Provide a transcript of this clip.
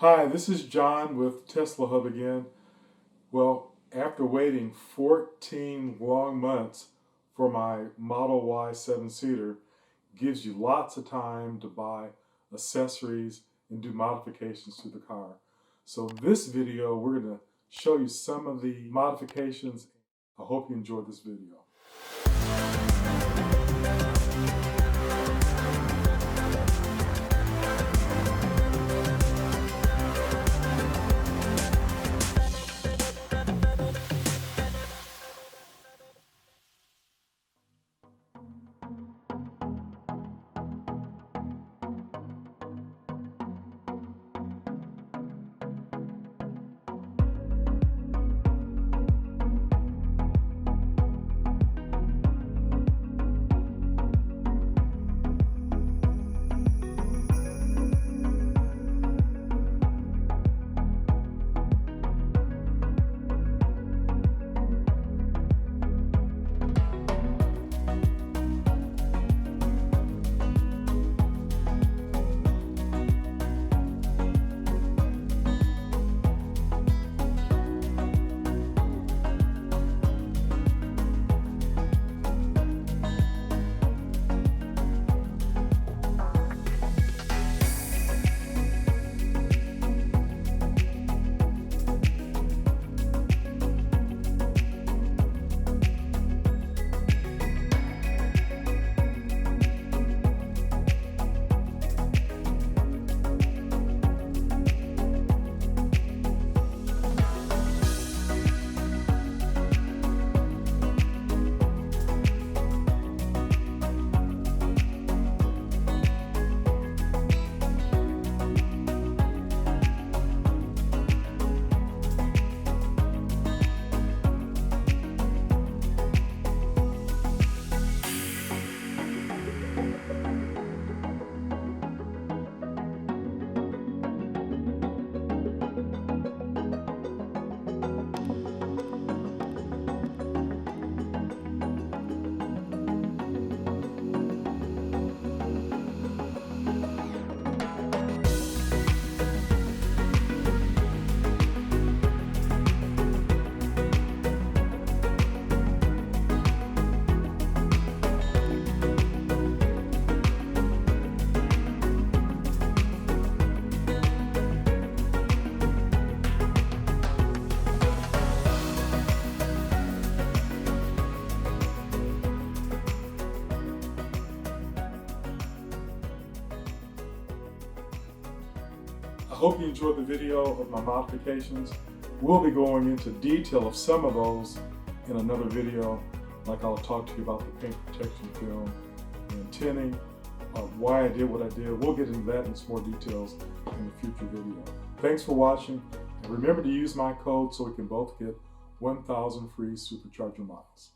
Hi, this is John with Tesla Hub again. Well, after waiting 14 long months for my Model Y 7-seater, gives you lots of time to buy accessories and do modifications to the car. So this video, we're going to show you some of the modifications. I hope you enjoy this video. I hope you enjoyed the video of my modifications. We'll be going into detail of some of those in another video, like I'll talk to you about the paint protection film and tinting, why I did what I did. We'll get into that in some more details in a future video. Thanks for watching, and remember to use my code so we can both get 1,000 free supercharger miles.